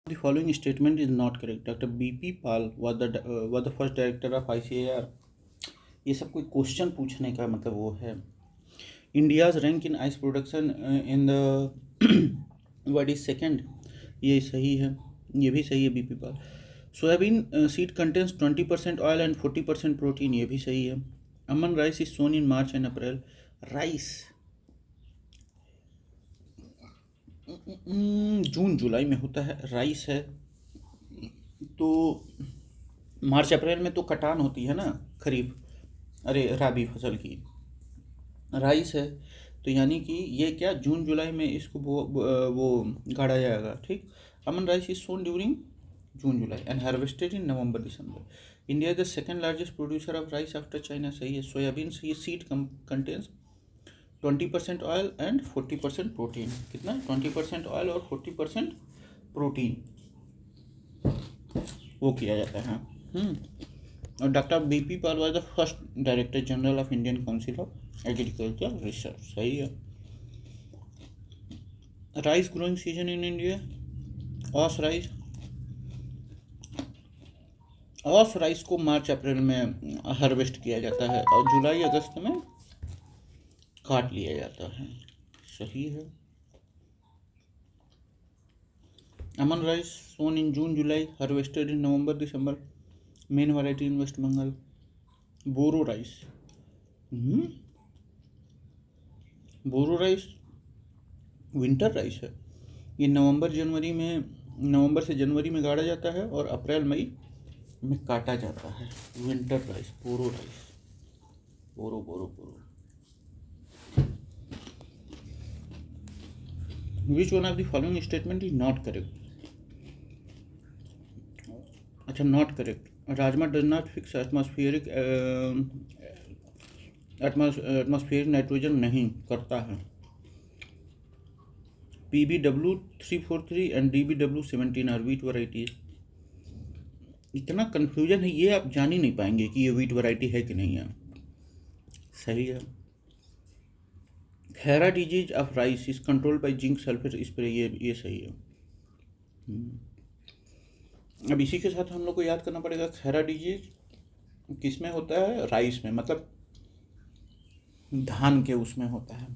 The following statement is not correct. Dr. B.P. Pal was the first director of ICAR. ये सब कोई question पूछने का मतलब वो है. India's rank in ice production in the world is second. ये सही है, ये भी सही है. B.P. Pal. Soybean seed contains 20% oil and 40% protein. ये भी सही है. Almond rice is sown in March and April. Rice जून जुलाई में होता है. राइस है तो मार्च अप्रैल में तो कटान होती है ना, खरीफ राबी फसल की. राइस है तो यानी कि ये क्या जून जुलाई में इसको वो गाड़ा जाएगा. ठीक. Aman rice is sown during June July and harvested in November December. India is the second largest producer of rice after China. सही है. सोयाबीन से ये seed contains 20% oil and 40% protein. कितना? 20% ऑयल और 40% प्रोटीन वो किया जाता है. और doctor B.P. Pal was the first director general of Indian Council of Agriculture Research. सही है. Rice growing season in India. Aus rice को मार्च अप्रैल में हार्वेस्ट किया जाता है और जुलाई अगस्त में काट लिया जाता है. सही है. Aman rice sown in June July, harvested in November December. Main variety in West Bengal. Boro rice winter rice है. ये नवंबर से जनवरी में गाड़ा जाता है और अप्रैल मई में काटा जाता है. Winter rice, boro rice. Boro. Which one of the following statement is not correct? अच्छा, not correct. Rajma does not fix atmospheric nitrogen नहीं करता है. PBW343 and DBW17 are wheat varieties. इतना कंफ्यूजन है, ये आप जान ही नहीं पाएंगे कि ये व्हीट वैरायटी है कि नहीं है. सही है. Khaira disease of rice is controlled by zinc sulphate spray. ये सही है. अब इसी के साथ हम लोग को याद करना पड़ेगा खैरा डिजीज किस में होता है. राइस में, मतलब धान के उसमें होता है.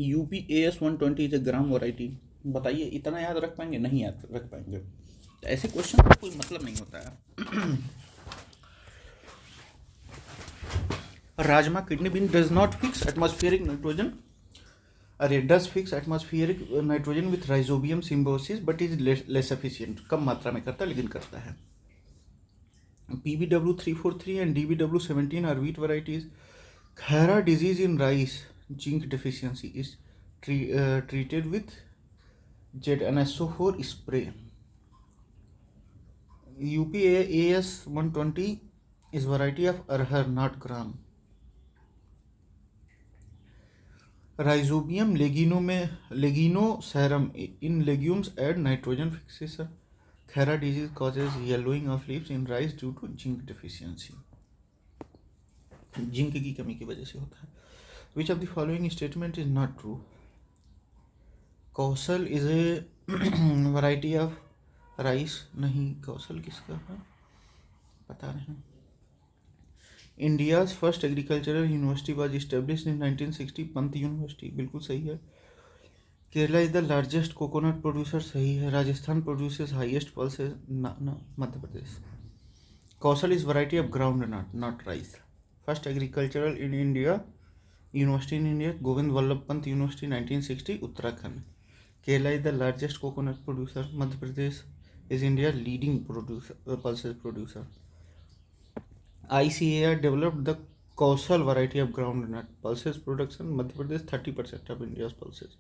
UPAS 120 is a gram variety. बताइए, इतना याद रख पाएंगे? नहीं याद रख पाएंगे. तो ऐसे क्वेश्चन का कोई मतलब नहीं होता है. Rajma kidney bean does not fix atmospheric nitrogen. Does fix atmospheric nitrogen with rhizobium symbiosis but is less efficient. कम मात्रा में करता है लेकिन करता है. PBW343 and DBW17 are wheat varieties. Khaira disease in rice zinc deficiency is treated with ZnSO4 spray. UPAS 120 is variety of arhar, not gram. Rhizobium leginosarum in legumes add nitrogen fixation. Khera disease causes yellowing of leaves in rice due to zinc deficiency. Zinc की कमी की वजह से होता है. Which of the following statement is not true? Kaushal is a variety of rice. नहीं, कौशल किसका है पता नहीं. India's first agricultural university was established in 1960. Pant university. बिल्कुल सही है. Kerala is the largest coconut producer. सही है. Rajasthan produces highest pulses. Madhya Pradesh. Kaushal is variety of groundnut, not rice. First agricultural in India university in India Govind Vallabh Pant university 1960 Uttarakhand. Kerala is the largest coconut producer. Madhya Pradesh is India's leading pulses producer. ICAR developed the Kausal variety of groundnut pulses production. Madhya Pradesh 30% of India's pulses.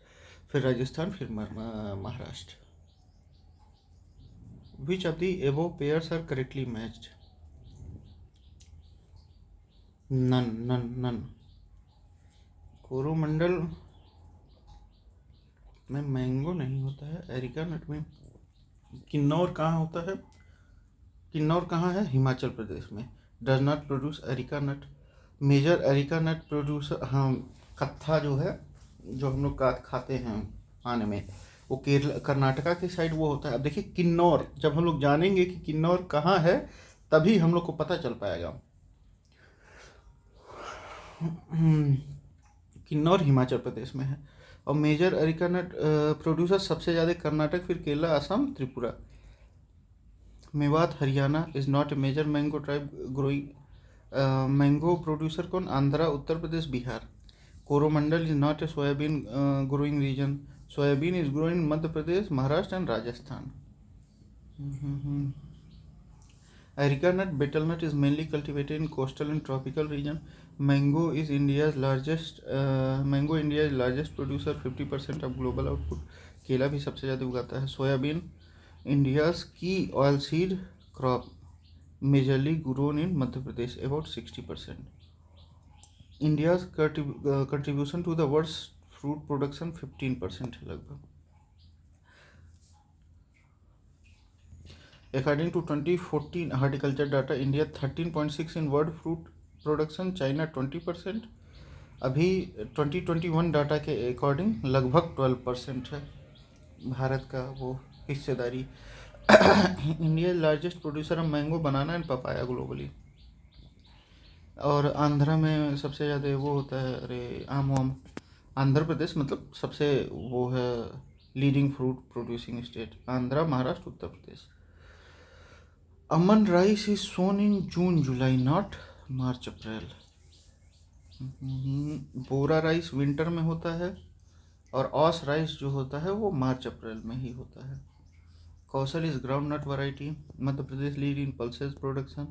फिर राजस्थान, फिर Maharashtra. Which of the above pairs are correctly matched? None. Coromandel में mango नहीं होता है. Areca नट में. किन्नौर कहाँ होता है? किन्नौर कहाँ है? हिमाचल प्रदेश में. Does not produce areca nut. Major areca nut producer, हाँ, कत्था जो है, जो हम लोग खाते हैं खाने में, वो केरला कर्नाटका के साइड वो होता है। अब देखिए किन्नौर, जब हम लोग जानेंगे कि किन्नौर कहाँ है तभी हम लोग को पता चल पाएगा। किन्नौर हिमाचल प्रदेश में है। और मेजर अरिकानट प्रोड्यूसर सबसे ज़्यादा कर्नाटक, फिर Kerala, Assam, Tripura. Mewat Haryana is not a major mango tribe growing mango producer कौन? Andhra, Uttar Pradesh, Bihar. Coromandel is not a soybean growing region, soybean is growing Madhya Pradesh, Maharashtra and Rajasthan. Areca nut, betel nut is mainly cultivated in coastal and tropical region. Mango is India's largest producer, 50% of global output. केला भी सबसे ज़्यादा उगाता है। Soybean India's key oilseed crop, majorly grown in Madhya Pradesh, about 60%. India's contribution to the world's fruit production 15% है लगभग। According to 2014 horticulture data, India 13.6 in world fruit production, China 20%। अभी 2021 data के अकॉर्डिंग लगभग 12% है भारत का वो हिस्सेदारी। India largest producer of mango, banana and papaya globally. और आंध्रा में सबसे ज़्यादा वो होता है, अरे आम वाम। आंध्र प्रदेश मतलब सबसे वो है leading fruit producing state, Andhra, Maharashtra, Uttar Pradesh. Aman rice is sown in June July, not March April. Boro rice winter में होता है और ऑस राइस जो होता है वो मार्च अप्रैल में ही होता है। Kaushal is groundnut variety, Madhya Pradesh lead in pulses production.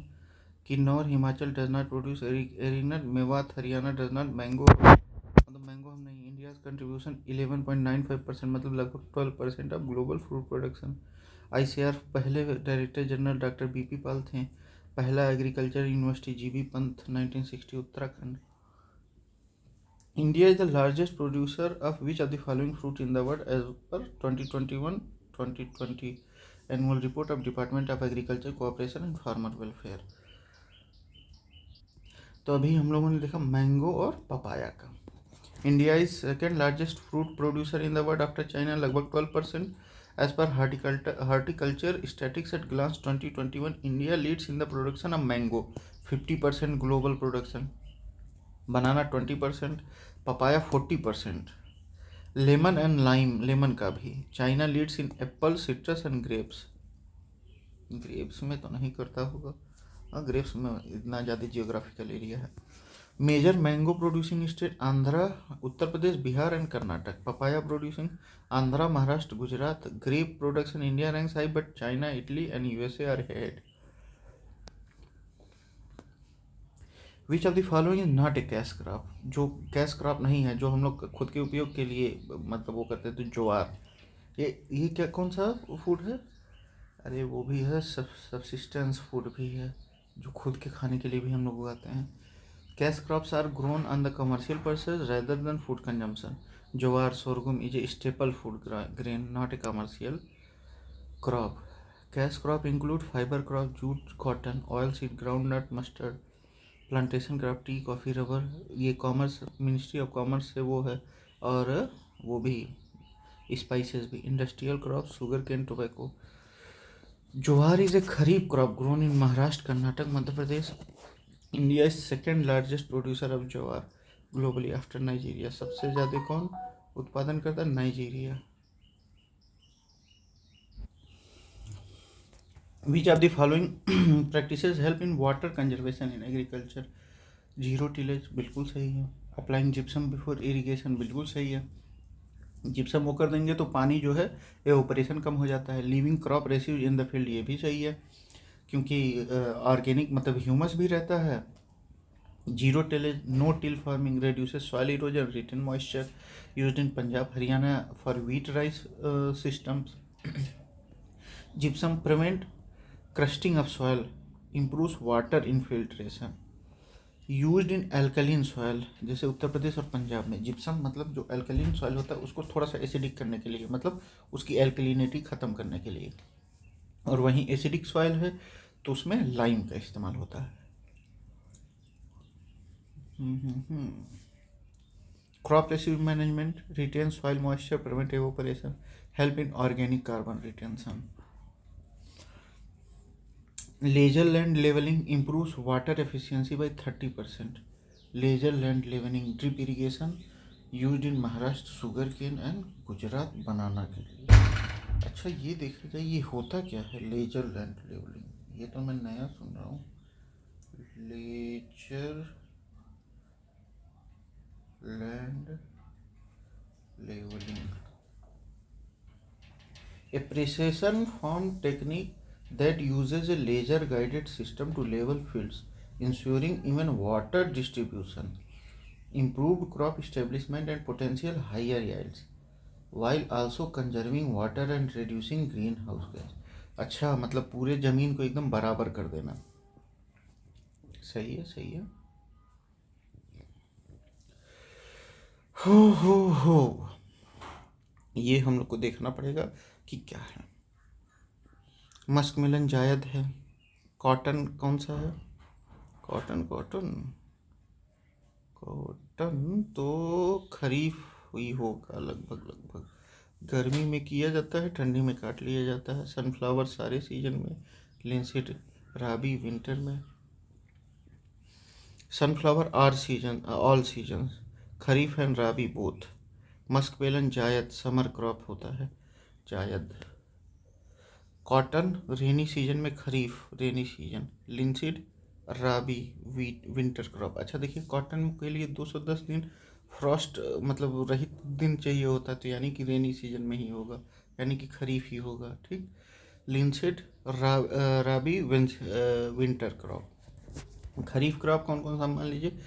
Kinnaur Himachal does not produce arecanut, Mewat Haryana does not. Mango मतलब मैंगो हम नहीं। इंडियाज कंट्रीब्यूशन 11.95%, मतलब लगभग 12% of global fruit production. ICAR पहले director general doctor BP Pal थे। पहला agriculture university GB Pant, 1960, Uttarakhand. India is the largest producer of which of the following fruit in the world as per 2021-2020 annual report of department of agriculture, cooperation and farmer welfare. तो अभी हम लोगों ने देखा mango और papaya का। India is second largest fruit producer in the world after China, लगभग 12%। As per horticulture statistics at glance 2021, India leads in the production of mango, 50% global production, banana 20%, papaya 40%, lemon and lime, lemon का भी। China leads in apple, citrus and grapes। Grapes में तो नहीं करता होगा, हाँ grapes में इतना ज़्यादा जियोग्राफिकल एरिया है। Major mango producing state Andhra, Uttar Pradesh, Bihar and Karnataka. Papaya producing Andhra, Maharashtra, Gujarat. Grape production India ranks high but China, Italy and USA are head. Which of the following is not a cash crop, जो cash crop नहीं है, जो हम लोग खुद के उपयोग के लिए मतलब वो करते हैं, तो ज्वार। ये क्या कौन सा फूड है? अरे वो भी है, सब्सिस्टेंस फूड भी है, जो खुद के खाने के लिए भी हम लोग उगाते हैं। Cash crops are grown on the commercial purposes rather than food consumption. Jowar, sorghum is a staple food grain, not a commercial crop. Cash crop include fiber crop, jute, cotton, oilseed, groundnut, mustard, plantation crop, tea, coffee, rubber। ये commerce, ministry of commerce से वो है। और वो भी spices भी। Industrial crop, sugar cane, tobacco. Jowar is a kharif crop grown in Maharashtra, Karnataka, Madhya Pradesh. India is second largest producer of jowar globally after Nigeria. सबसे ज़्यादा कौन उत्पादन करता है? Nigeria. Which of the following practices help in water conservation in agriculture? Zero tillage, बिल्कुल सही है। Applying gypsum before irrigation, बिल्कुल सही है। जिप्सम वो कर देंगे तो पानी जो है एवापोरेशन कम हो जाता है। Living crop residue in the field, ये भी सही है क्योंकि ऑर्गेनिक मतलब ह्यूमस भी रहता है। Zero tillage, no till farming reduces soil erosion, retain moisture, used in Punjab, Haryana for wheat rice systems. Gypsum prevent crusting of soil, improves water infiltration, used in alkaline soil, जैसे उत्तर प्रदेश और पंजाब में। Gypsum मतलब जो alkaline soil होता है उसको थोड़ा सा एसिडिक करने के लिए, मतलब उसकी एल्कलिनिटी ख़त्म करने के लिए। और वहीं एसिडिक सॉयल है तो उसमें लाइम का इस्तेमाल होता है। Crop residue management, retain soil moisture, prevent evaporation, help in organic carbon retention. Leisure land leveling improves water efficiency by 30%. Leisure land leveling drip irrigation used in Maharashtra sugarcane and Gujarat बनाना के लिए. अच्छा ये देखा जाए ये होता क्या है लेजर लैंड लेवलिंग, ये तो मैं नया सुन रहा हूँ. Laser land leveling, a precision form technique that uses a laser guided system to level fields, ensuring even water distribution, improved crop establishment and potential higher yields, while also conserving water and reducing greenhouse gas. अच्छा मतलब पूरे ज़मीन को एकदम बराबर कर देना. सही है सही है. हो ये हम लोग को देखना पड़ेगा कि क्या है. मस्क मिलन जायद है. कॉटन कौन सा है? कॉटन कॉटन कॉटन तो खरीफ हुई होगा लगभग लगभग. गर्मी में किया जाता है, ठंडी में काट लिया जाता है. सनफ्लावर सारे सीजन में. लिनसीड राबी विंटर में. Sunflower are season all season. Kharif and rabi both. Musk melon zaid summer crop होता है. जायद. कॉटन रेनी सीजन में. Kharif rainy season. Linseed rabi winter crop. अच्छा देखिए कॉटन के लिए 210 दिन फ्रॉस्ट मतलब रहित दिन चाहिए होता है, तो यानी कि रेनी सीजन में ही होगा, यानी कि खरीफ ही होगा. ठीक. Linseed rabi winter crop. खरीफ क्रॉप कौन कौन सा मान लीजिए?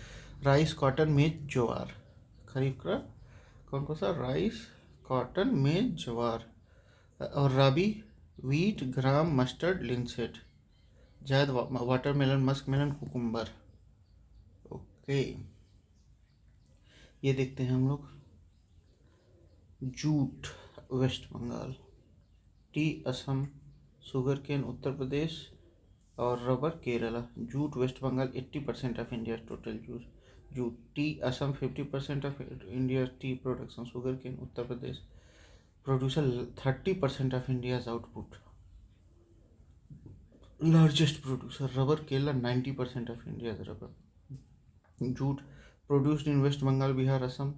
राइस कॉटन मेज ज्वार. खरीफ क्रॉप कौन कौन सा? राइस कॉटन मेज ज्वार. और राबी वीट ग्राम mustard linseed. Zaid watermelon musk melon cucumber. Okay ये देखते हैं हम लोग. Jute West Bengal. Tea Assam. Sugarcane Uttar Pradesh और rubber Kerala. Jute West Bengal 80% of India total use. Jute. Tea Assam 50% of India tea production. Sugarcane Uttar Pradesh producer 30% of India's output. Largest producer. Rubber Kerala 90% of India's rubber. Jute produced in West Bengal, Bihar, Assam.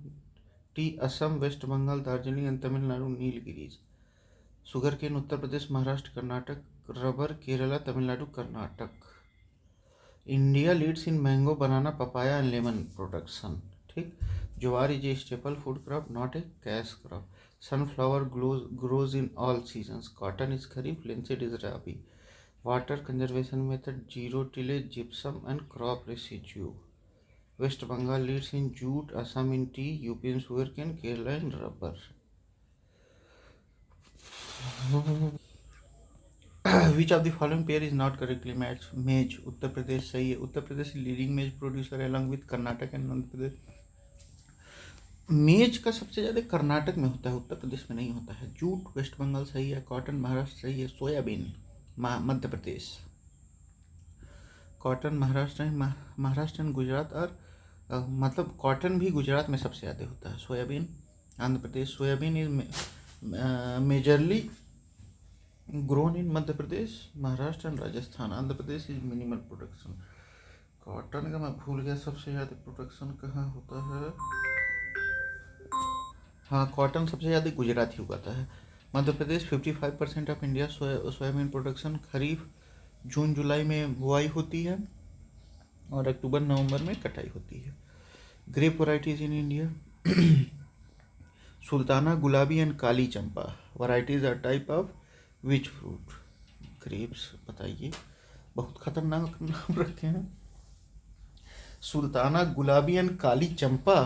Tea Assam, West Bengal, Darjeeling and Tamil Nadu Nilgiris. Sugarcane Uttar Pradesh, Maharashtra, Karnataka. Rubber Kerala, Tamil Nadu, Karnataka. India leads in mango, banana, papaya and lemon production. ठीक. Jowar is a staple food crop, not a cash crop. Sunflower grows in all seasons. Cotton is kharif. Linseed is rabi. Water conservation method: zero tillage, gypsum and crop residue. West Bengal leads in jute, Assam in tea, UP in sugarcane, Kerala in rubber. Which of the following pair is not correctly matched? Maize. Uttar Pradesh सही है. Uttar Pradesh is leading maize producer along with Karnataka and Andhra Pradesh. मेज का सबसे ज़्यादा कर्नाटक में होता है, उत्तर प्रदेश में नहीं होता है. जूट वेस्ट बंगाल सही है. कॉटन महाराष्ट्र सही है. Soybean Madhya Pradesh. Cotton Maharashtra and Gujarat. और मतलब कॉटन भी गुजरात में सबसे ज़्यादा होता है. Soybean Andhra Pradesh. Soybean is majorly grown in Madhya Pradesh, Maharashtra and Rajasthan. Andhra Pradesh is minimal production. Cotton का मैं भूल गया सबसे ज़्यादा प्रोडक्शन कहाँ होता है. हाँ कॉटन सबसे ज़्यादा गुजरात ही उगाता है. Madhya Pradesh 55% of India soybean production. खरीफ जून जुलाई में बुआई होती है और अक्टूबर नवंबर में कटाई होती है. Grape varieties in India. Sultana, Gulabi and Kali Champa. Varieties are type of which fruit? Grapes. बताइए, बहुत खतरनाक नाम रखे हैं. Sultana, Gulabi and Kali Champa.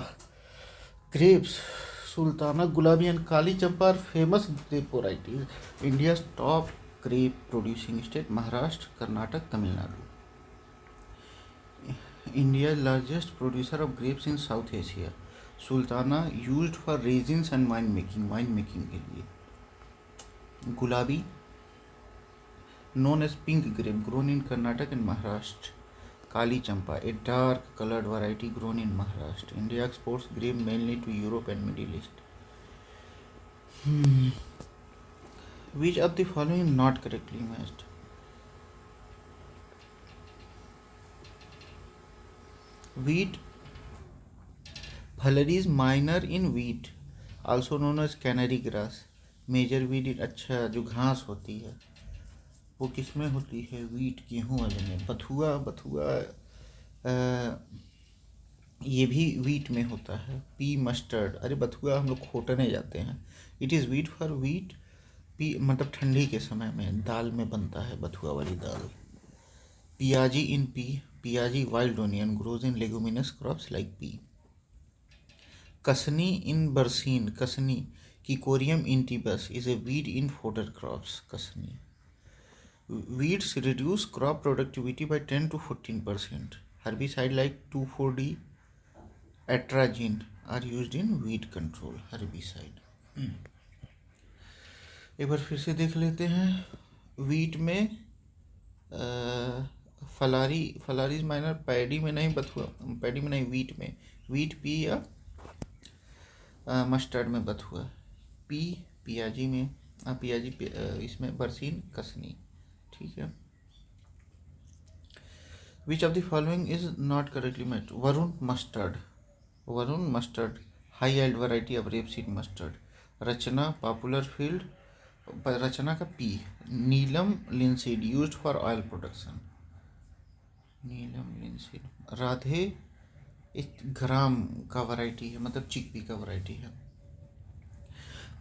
Grapes. Sultana, Gulabi and Kali Champa are famous grape varieties. India's top grape producing state: Maharashtra, Karnataka, Tamil Nadu. India's largest producer of grapes in South Asia. Sultana used for raisins and wine making के लिए. Gulabi known as pink grape, grown in Karnataka and Maharashtra. Kali Champa, a dark colored variety grown in Maharashtra. India exports grape mainly to Europe and Middle East. Which of the following is not correctly matched? Wheat. Phalaris minor in wheat, also known as canary grass. Major wheat, अच्छा जो घास होती है वो किस में होती है? वीट, गेहूँ वाले में। बथुआ, बथुआ ये भी वीट में होता है। पी मस्टर्ड, अरे बथुआ हम लोग खोटने जाते हैं। It is wheat for wheat. P मतलब ठंडी के समय में दाल में बनता है बथुआ वाली दाल। Piyaji in pea, piyaji wild onion grows in leguminous crops like pea. Kasni in berseem, kasni की cichorium intybus is a weed in fodder crops. Kasni. Weeds reduce crop productivity by 10 to 14%. Herbicide like 2,4-D, atrazine are used in weed control. Herbicide. एक बार फिर से देख लेते हैं। Wheat में फलारीज minor, paddy में नहीं, बथुआ पैडी में नहीं, वीट में। वीट पी या मस्टर्ड में बथुआ। पी पियाजी में, पियाजी इसमें बरसीन, कसनी। ठीक है। Which of the following is not correctly match? Varuna mustard, Varuna mustard high yield variety of rapeseed mustard. Rachna popular field, Rachna का pea. Neelam linseed used for oil production. Neelam linseed. Radhe एक ग्राम का वैरायटी है, मतलब चिकपी का वैरायटी है।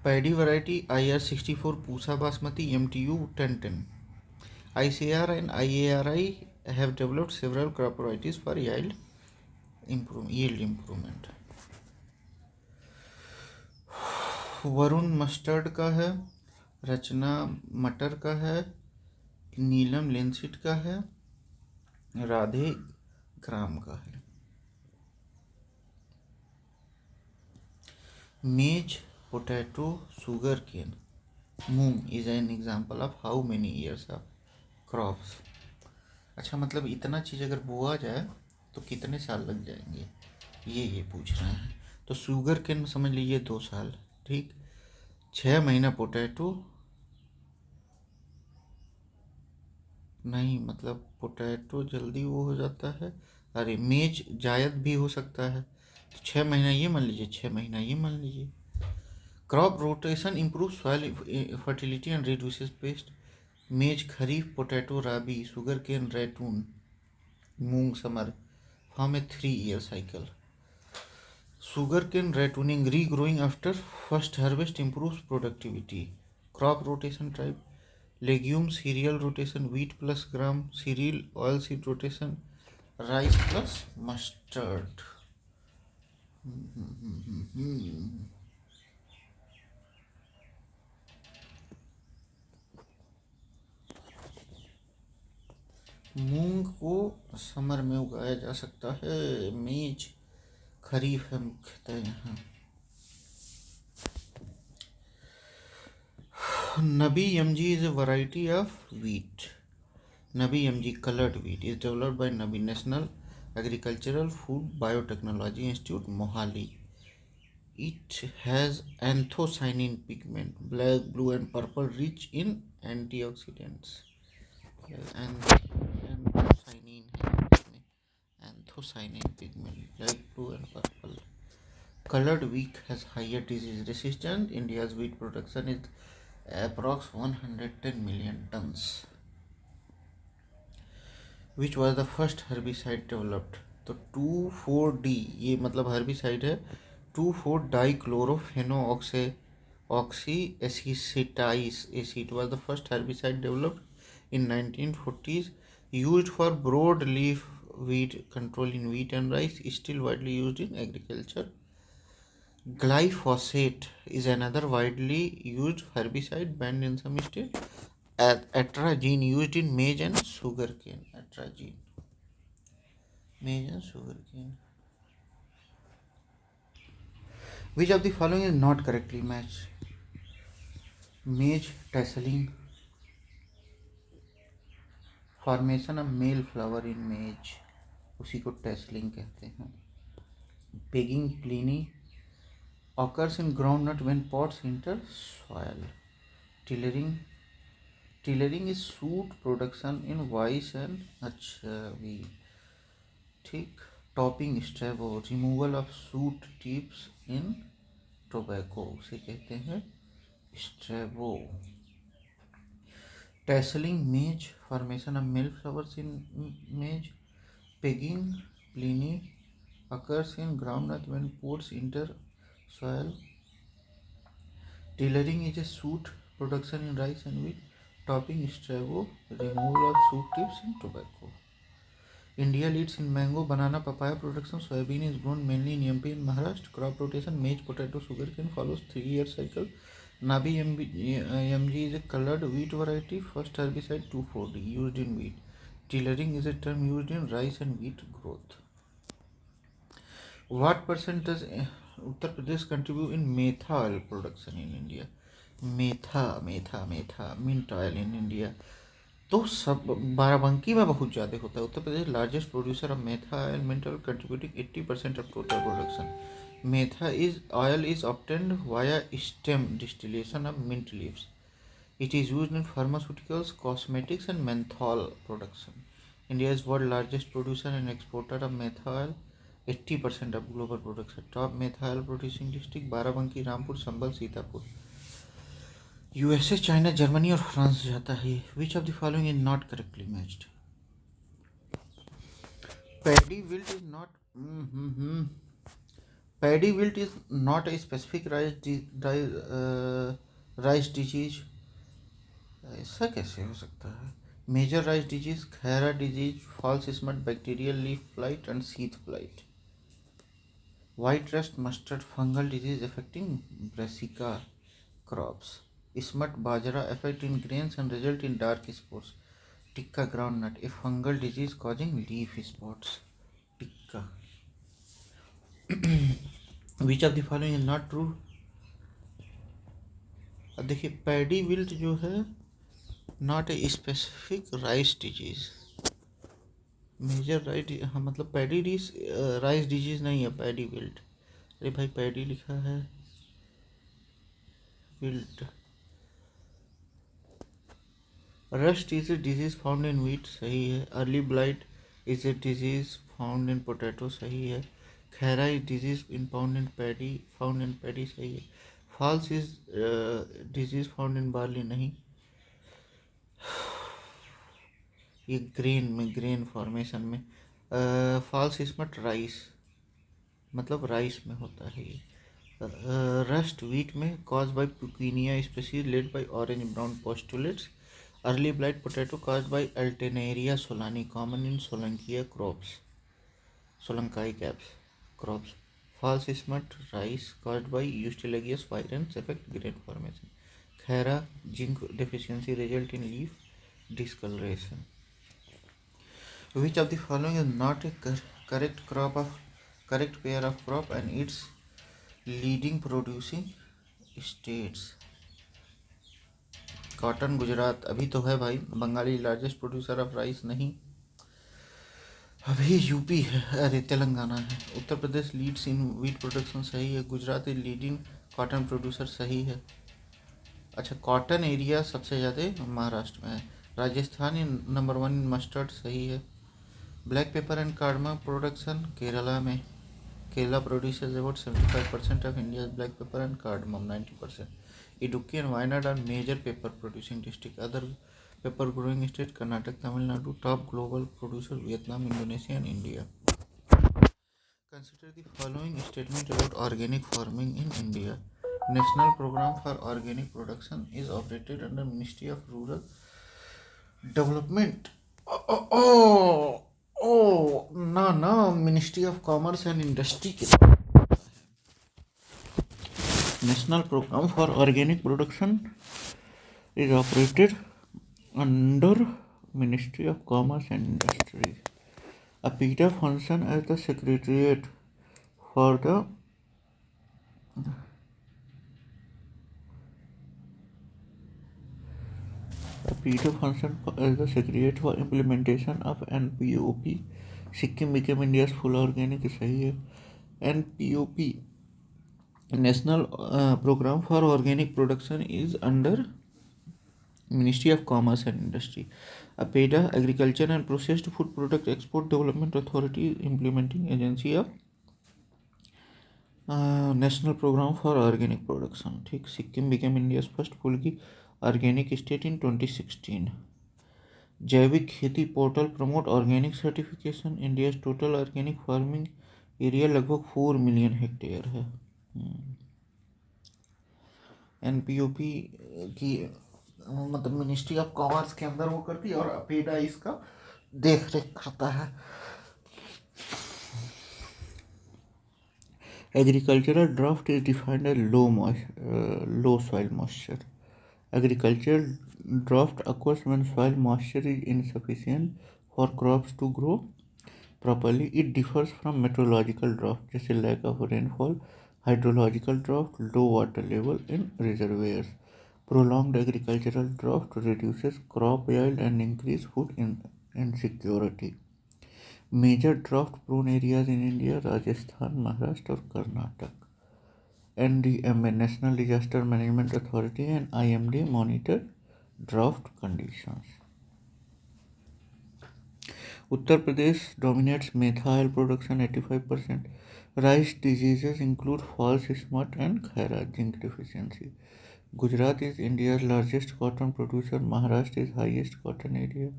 Paddy variety IR64 Pusa basmati MTU 1010। ICAR and IARI have developed several crop varieties for yield improvement. Varun mustard का है, रचना मटर का है, नीलम लिंसीड का है, राधे ग्राम का है। Maize, potato, sugar cane, moong is an example of how many years of crops. अच्छा, मतलब इतना चीज़ अगर बोआ जाए तो कितने साल लग जाएंगे, ये पूछ रहे हैं। तो शुगर केन समझ लीजिए 2 साल, ठीक। 6 महीना पोटैटो, नहीं मतलब पोटैटो जल्दी वो हो जाता है। अरे मेज जायद भी हो सकता है, तो 6 महीना ये मान लीजिए, 6 महीना ये मान लीजिए। Crop rotation improve soil fertility and reduces paste. मेज खरीफ, पोटैटो राबी, शुगर केन रैटून, मूंग समर। फॉर्म ए 3-year cycle. Sugarcane ratooning, regrowing after first harvest improves productivity. Crop rotation type: legume cereal rotation, wheat plus gram, cereal oilseed rotation, rice plus mustard. मूंग को summer में उगाया जा सकता है। मेज खरीफ है मुख्यतः यहाँ। नबी MG is a variety of wheat. Nabi MG colored wheat is developed by Nabi National Agricultural Food Biotechnology Institute, Mohali. It has anthocyanin pigment, black, blue and purple, rich in antioxidants. Anthocyanin है, anthocyanin pigment, black, blue and purple. Colored wheat has higher disease resistance. India's wheat production is approx 110 million tons. Which was the first herbicide developed? तो 2,4-D ये मतलब herbicide है। 2,4-dichlorophenoxyacetase acid was the first herbicide developed in 1940s, used for broadleaf weed control in wheat and rice, still widely used in agriculture. Glyphosate is another widely used herbicide banned in some states. Atrazine used in maize and sugarcane. Atrazine, maize and sugarcane. Which of the following is not correctly matched? Maize tasseling, formation of male flower in maize, उसी को tasseling कहते हैं। Pegging प्लीनी occurs in groundnut when pods enter soil. Tillering tillering is shoot production in rice and अच्छा भी ठीक। Topping स्ट्रेबो removal of shoot tips in tobacco, उसे कहते हैं स्ट्रेबो। Tasseling maize formation of milk flowers in maize. Pegging प्लीनी occurs in groundnut when pods enter soil. Tillering is a shoot production in rice and wheat. Topping strabo removal of shoot tips in tobacco. India leads in mango, banana, papaya production. Soybean is grown mainly in MP and Maharashtra. Crop rotation: maize, potato, sugarcane follows 3-year cycle. Nabi MG is a colored wheat variety. First herbicide 2,4-D used in wheat. Tillering is a term used in rice and wheat growth. What percent does Uttar Pradesh contribute in metha oil production in India? Mentha mint oil in India तो सब बाराबंकी में बहुत ज़्यादा होता है। Uttar Pradesh largest producer of mentha oil, mint oil contributing 80% of total production. Mentha is oil is obtained via steam distillation of mint leaves. It is used in pharmaceuticals, cosmetics and menthol production. India is world largest producer and exporter of metha oil. 80% of global production. Top metha oil producing district: Barabanki, Rampur, Sambhal, Sitapur. USA, China, Germany और France जाता है। Which of the following is not correctly matched? Paddy wilt is not. Paddy wilt is not a specific rice disease. ऐसा कैसे हो सकता है? Major rice disease: khaira disease, false smut, bacterial leaf blight and sheath blight. White rust mustard, fungal disease affecting brassica crops. Smut bajra affect in grains and result in dark spots. Tikka groundnut, a fungal disease causing leaf spots. Tikka. Which of the following is not true? अब देखिए, paddy wilt जो है not a specific rice disease. Major right, हाँ मतलब paddy rice disease नहीं है paddy wilt. अरे भाई पैडी लिखा है, wilt. Rust is a disease found in wheat, सही है. Early blight is a disease found in potato, सही है. Khaira is disease in found in paddy, सही है. False is disease found in barley, नहीं. ये ग्रेन फॉर्मेशन में. फॉल्स स्मट राइस, मतलब राइस में होता है ये. रस्ट व्हीट में. Cause by puccinia species led by orange brown pustules. Early blight potato cause bye अल्टेनेरिया solani, common in solanaceae crops, सोलंकाई कैप्स crops. False smut rice caused by ustilaginoidea virens affect grain formation. Khaira zinc deficiency result in leaf discoloration. Which of the following is not a correct pair of crop and its leading producing states? Cotton Gujarat अभी तो है भाई. Bengali largest producer of rice, नहीं. अभी UP है, अरे तेलंगाना है. उत्तर प्रदेश leads in wheat production, सही है. Gujarat is leading cotton producer, सही है. अच्छा, कॉटन एरिया सबसे ज़्यादा महाराष्ट्र में है. राजस्थान नंबर 1 इन मस्टर्ड, सही है. Black pepper and cardamom production Kerala में. Kerala producers about 75% of India's black pepper and cardamom, 90%. Idukki and Wayanad are major pepper producing district. Other pepper growing state: Karnataka, Tamil Nadu. Top global producer: Vietnam, Indonesia and India. Consider the following statement about organic farming in India. National program for organic production is operated under Ministry of Rural Development. ना ministry of commerce and industry के. National programme for organic production is operated under ministry of commerce and industry. APIDA function as the secretariat for the implementation of NPOP Sikkim became India's full organic, सही है। NPOP national programme for organic production is under Ministry of Commerce and Industry. APEDA, Agriculture and Processed Food Product Export Development Authority, implementing agency of National Program for Organic Production. ठीक, Sikkim became India's first fully organic state in 2016. जैविक खेती portal promote organic certification. India's total organic farming area लगभग 4 million hectare है। NPOP की मतलब ministry of commerce के अंदर वो करती है और अपेडा इसका देख रेख करता है। Agricultural drought is defined as low soil moisture. Agricultural drought occurs when soil moisture is insufficient for crops to grow properly. It differs from meteorological drought जैसे lack of rainfall, hydrological drought, low water level in reservoirs. Prolonged agricultural drought reduces crop yield and increase food insecurity. Major drought prone areas in India: Rajasthan, Maharashtra और Karnataka. NDMA National Disaster Management Authority and IMD monitor drought conditions. Uttar Pradesh dominates methyl production 85%. Rice diseases include false smut and khaira zinc deficiency. Gujarat is India's largest cotton producer. Maharashtra is highest cotton area.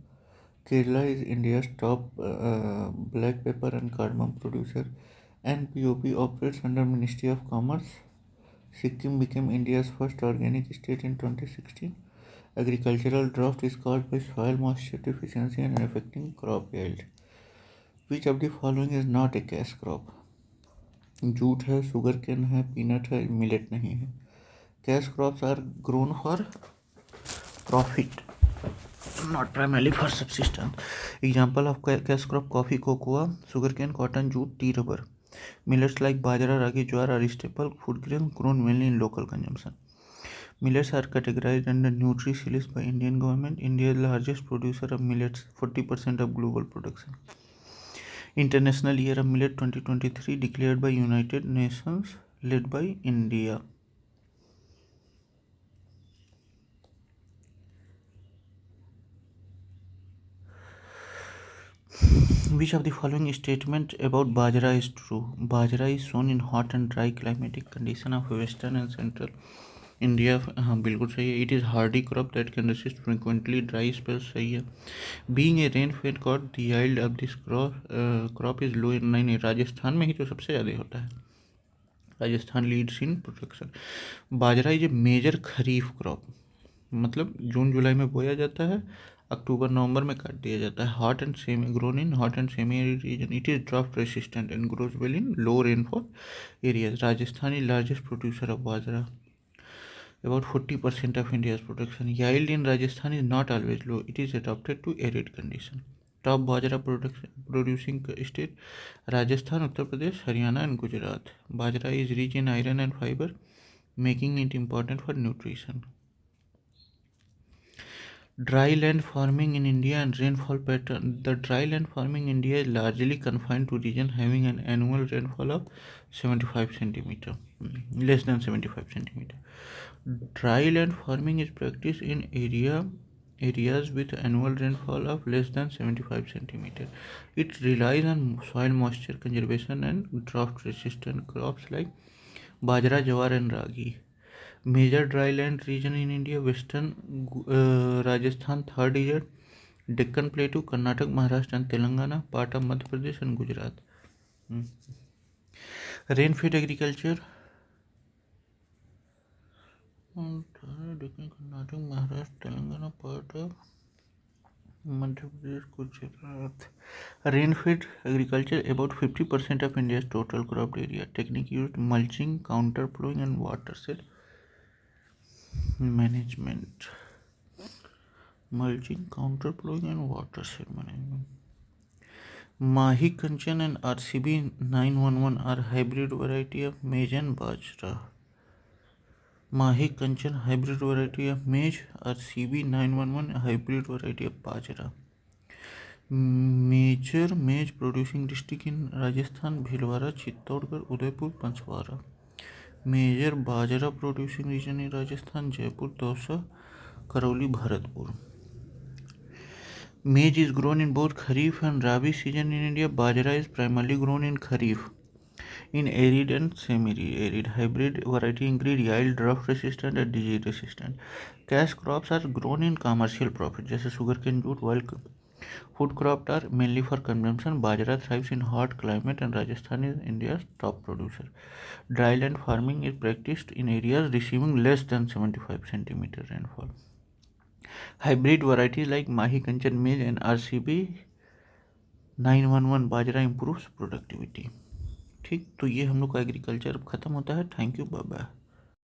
Kerala is India's top black pepper and cardamom producer. NPOP operates under Ministry of Commerce. Sikkim became India's first organic state in 2016. Agricultural drought is caused by soil moisture deficiency and affecting crop yield. Which of the following is not a cash crop? Jute है, sugar cane है, peanut है, millet नहीं है। Cash crops are grown for profit, not primarily for subsistence. Example of cash crop: coffee, cocoa, sugarcane, cotton, jute, tea, rubber. Millets like bajra, ragi, jowar are staple food grains grown mainly in local consumption. Millets are categorized under Nutri-Science by Indian government. India is the largest producer of millets, 40% of global production. International Year of Millet 2023 declared by United Nations, led by India. Which of the following statement about bajra is true? Bajra is sown in hot and dry climatic condition of western and central India. हाँ बिल्कुल सही है. It is hardy crop that can resist frequently dry spells. सही है. Being a rain-fed crop, the yield of this crop is low in नहीं राजस्थान में ही तो सबसे ज़्यादा होता है. Rajasthan leads in production. Bajra is a major kharif crop, मतलब जून जुलाई में बोया जाता है, अक्टूबर नवंबर में काट दिया जाता है. Hot and semi grown in hot and semi arid region. It is draft resistant and grows well in low rainfall areas. Rajasthan is largest producer of bajra, about 40% of India's production. Yield in Rajasthan is not always low. It is adapted to arid condition. Top bajra producing state: Rajasthan, Uttar Pradesh, Haryana and Gujarat. Bajra is rich in iron and fiber, making it important for nutrition. Dry land farming in India and rainfall pattern. The dry land farming in India is largely confined to region having an annual rainfall of 75 centimeter, less than 75 centimeter. Dry land farming is practiced in areas with annual rainfall of less than 75 centimeter. It relies on soil moisture conservation and drought resistant crops like bajra, jowar and ragi. Major dry land region in India: western Rajasthan, third desert, Deccan Plateau, Karnataka, Maharashtra and Telangana, part of Madhya Pradesh and Gujarat. Rain-fed agriculture: Deccan, Karnataka, Maharashtra, Telangana, part of Madhya Pradesh, Gujarat. Rain-fed agriculture, about 50% of India's total cropped area. Technique used: mulching, counter plowing and watershed management. Mulching, counter plowing and watershed management. Mahi Kanchan and RCB 911 are hybrid variety of maize and bajra. Mahi Kanchan hybrid variety of maize, RCB 911 hybrid variety of bajra. Major maize producing district in Rajasthan Bhilwara, Chittorgarh, Udaipur, Panchwara. Major bajra producing region in Rajasthan Jaipur, Dausa, Karauli, Bharatpur. Maize is grown in both Kharif and Rabi season in India. Bajra is primarily grown in Kharif in arid and semi-arid. Hybrid variety include yield, drought resistant and disease resistant. Cash crops are grown in commercial profit, जैसे sugarcane, jute, while food crops are mainly for consumption. Bajra thrives in hot climate and Rajasthan is India's top producer. Dryland farming is practiced in areas receiving less than 75 centimeter rainfall. Hybrid varieties like Mahi Kanchan Maize and RCB 911 bajra improves productivity। ठीक, तो ये हम लोग का agriculture ख़त्म होता है। Thank you, bye bye.